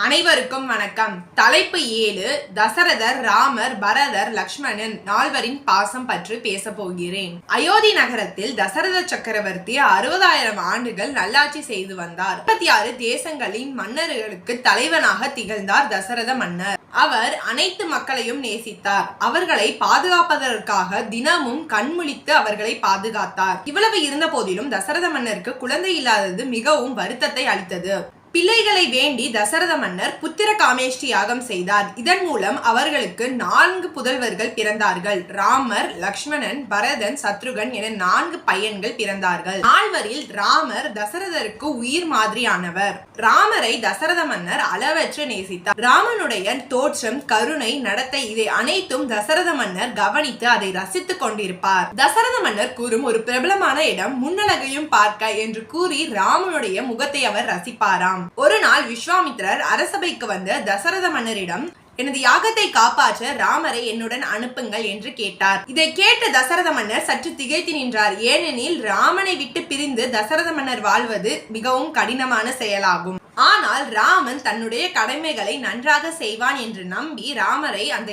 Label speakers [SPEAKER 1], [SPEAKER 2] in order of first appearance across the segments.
[SPEAKER 1] அனைவருக்கும் வணக்கம். தலைப்பு 7. தசரதர், ராமர், பரதர், லக்ஷ்மணன் நால்வரின் பாசம் பற்றி பேச போகிறேன். அயோத்தி நகரத்தில் தசரத சக்கரவர்த்தி 60,000 ஆண்டுகள் நல்லாட்சி செய்து வந்தார். 36 தேசங்களின் மன்னர்களுக்கு தலைவனாக திகழ்ந்தார் தசரத மன்னர். அவர் அனைத்து மக்களையும் நேசித்தார். அவர்களை பாதுகாப்பதற்காக தினமும் கண்முழித்து அவர்களை பாதுகாத்தார். இவ்வளவு இருந்த போதிலும் தசரத மன்னருக்கு குழந்தை இல்லாதது மிகவும் வருத்தத்தை அளித்தது. பிள்ளைகளை வேண்டி தசரத மன்னர் புத்திர காமேஷ்டி யாகம் செய்தார். இதன் மூலம் அவர்களுக்கு 4 புதல்வர்கள் பிறந்தார்கள். ராமர், லக்ஷ்மணன், பரதன், சத்ருகன் என 4 பையன்கள் பிறந்தார்கள். நால்வரில் ராமர் தசரதருக்கு உயிர் மாதிரியானவர். ராமரை தசரத மன்னர் அளவற்று நேசித்தார். ராமனுடைய தோற்றம், கருணை, நடத்தை இதை அனைத்தும் தசரத மன்னர் கவனித்து அதை ரசித்துக் கொண்டிருப்பார். தசரத மன்னர் கூறும் ஒரு பிரபலமான இடம் முன்னழகையும் பார்க்க என்று கூறி ராமனுடைய முகத்தை அவர் ரசிப்பாராம். ஒரு நாள் விஸ்வாமித்திரர் அரசபைக்கு வந்த தசரத மன்னரிடம், எனது யாகத்தை காப்பாற்ற ராமரை என்னுடன் அனுப்புங்கள் என்று கேட்டார். இதை கேட்ட தசரத மன்னர் சற்று திகைத்து நின்றார். ஏனெனில் ராமனை விட்டு பிரிந்து தசரத மன்னர் வாழ்வது மிகவும் கடினமான செயலாகும். ஆனால் ராமன் தன்னுடைய கடமைகளை நன்றாக செய்வான் என்று நம்பி ராமரை அந்த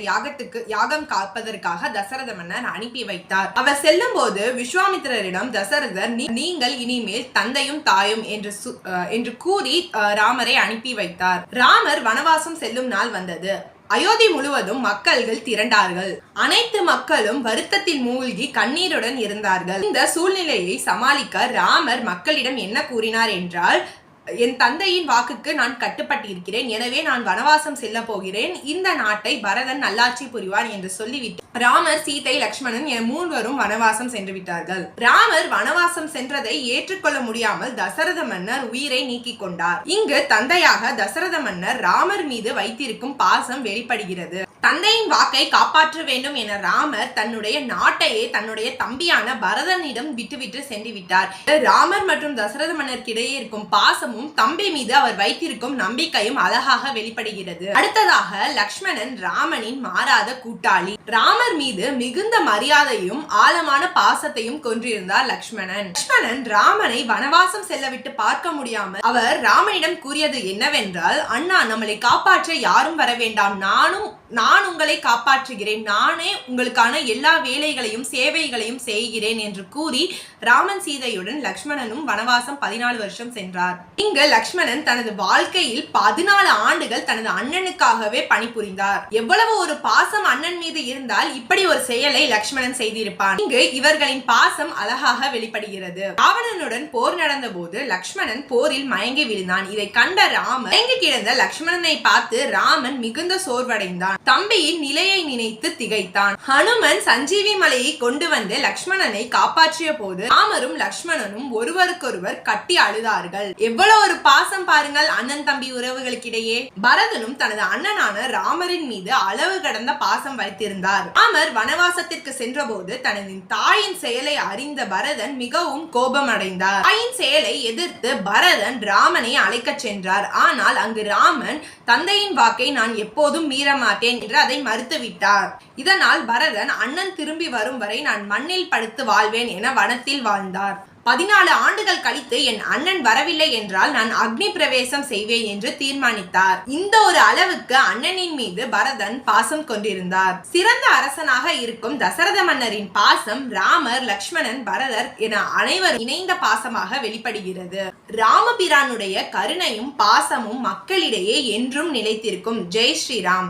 [SPEAKER 1] யாகம் காப்பதற்காக தசரத மன்னர் அனுப்பி வைத்தார். அவர் செல்லும் போது விஸ்வாமித்திரரிடம் தசரதர், நீங்கள் இனிமேல் தந்தையும் தாயும் என்று கூறி ராமரை அனுப்பி வைத்தார். ராமர் வனவாசம் செல்லும் நாள் வந்தது. அயோத்தி முழுவதும் மக்கள்கள் திரண்டார்கள். அனைத்து மக்களும் வருத்தத்தில் மூழ்கி கண்ணீருடன் இருந்தார்கள். இந்த சூழ்நிலையை சமாளிக்க ராமர் மக்களிடம் என்ன கூறினார் என்றால், என் தந்தையின் வாக்குக்கு நான் கட்டுப்பட்டிருக்கிறேன். எனவே நான் வனவாசம் செல்ல போகிறேன். இந்த நாட்டை பரதன் நல்லாட்சி புரிவான் என்று சொல்லிவிட்டு ராமர், சீதை, லக்ஷ்மணன் என 3 வனவாசம் சென்று விட்டார்கள். ராமர் வனவாசம் சென்றதை ஏற்றுக்கொள்ள முடியாமல் தசரத மன்னர் உயிரை நீக்கிக் கொண்டார். இங்கு தந்தையாக தசரத மன்னர் ராமர் மீது வைத்திருக்கும் பாசம் வெளிப்படுகிறது. தந்தையின் வாக்கை காப்பாற்ற வேண்டும் என ராமர் தன்னுடைய நாட்டையே தன்னுடைய தம்பியான பரதனிடம் விட்டுவிட்டு சென்று விட்டார். ராமர் மற்றும் தசரத மன்னருக்கிடையே இருக்கும் பாசமும் தம்பி மீது அவர் வைத்திருக்கும் நம்பிக்கையும் அழகாக வெளிப்படுகிறது. அடுத்ததாக லக்ஷ்மணன் ராமனின் மாறாத கூட்டாளி. ராமர் மீது மிகுந்த மரியாதையும் ஆழமான பாசத்தையும் கொண்டிருந்தார் லக்ஷ்மணன். ராமனை வனவாசம் செல்ல விட்டு பார்க்க முடியாமல் அவர் ராமனிடம் கூறியது என்னவென்றால், அண்ணா, நம்மளை காப்பாற்ற யாரும் வர வேண்டாம், நான் உங்களை காப்பாற்றுகிறேன், நானே உங்களுக்கான எல்லா வேலைகளையும் சேவைகளையும் செய்கிறேன் என்று கூறி ராமன், சீதையுடன் லக்ஷ்மணனும் வனவாசம் 14 வருஷம் சென்றார். இங்கு லக்ஷ்மணன் தனது வாழ்க்கையில் 14 ஆண்டுகள் தனது அண்ணனுக்காகவே பணிபுரிந்தார். எவ்வளவு ஒரு பாசம் அண்ணன் மீது இருந்தால் இப்படி ஒரு செயலை லக்ஷ்மணன் செய்திருப்பான். இங்கு இவர்களின் பாசம் அழகாக வெளிப்படுகிறது. ராவணனுடன் போர் நடந்த போது லக்ஷ்மணன் போரில் மயங்கி விழுந்தான். இதை கண்ட ராமர் மயங்கி கிடந்த லக்ஷ்மணனை பார்த்து ராமன் மிகுந்த சோர்வடைந்தான். தம்பியின் நிலையை நினைத்து திகைத்தான். ஹனுமன் சஞ்சீவி மலையை கொண்டு வந்து லக்ஷ்மணனை காப்பாற்றிய போது ராமரும் லக்ஷ்மணனும் ஒருவருக்கொருவர் கட்டி அழுதார்கள். எவ்வளவு ஒரு பாசம் பாருங்கள் அண்ணன் தம்பி உறவுகளுக்கிடையே. பரதனும் தனது அண்ணனான ராமரின் மீது அளவு கடந்த பாசம் வைத்திருந்தார். ராமர் வனவாசத்திற்கு சென்ற போது தனது தாயின் செயலை அறிந்த பரதன் மிகவும் கோபம் அடைந்தார். தாயின் செயலை எதிர்த்து பரதன் ராமனை அழைக்க சென்றார். ஆனால் அங்கு ராமன் தந்தையின் வாக்கை நான் எப்போதும் மீற மாட்டேன் என்று அதை மறுத்துவிட்டார். இதனால் பரதன் அண்ணன் திரும்பி வரும் வரை நான் மண்ணில் படுத்து வாழ்வேன் என வனத்தில் வாழ்ந்தார். 14 ஆண்டுகள் கழித்து என் அண்ணன் வரவில்லை என்றால் நான் அக்னி பிரவேசம் செய்வேன் என்று தீர்மானித்தார். இந்த ஒரு அளவுக்கு அண்ணனின் மீது பரதன் பாசம் கொண்டிருந்தார். சிறந்த அரசனாக இருக்கும் தசரத மன்னரின் பாசம் ராமர், லக்ஷ்மணன், பரதர் என அனைவரும் இணைந்த பாசமாக வெளிப்படுகிறது. ராமபிரானுடைய கருணையும் பாசமும் மக்களிடையே என்றும் நிலைத்திருக்கும். ஜெய் ஸ்ரீராம்.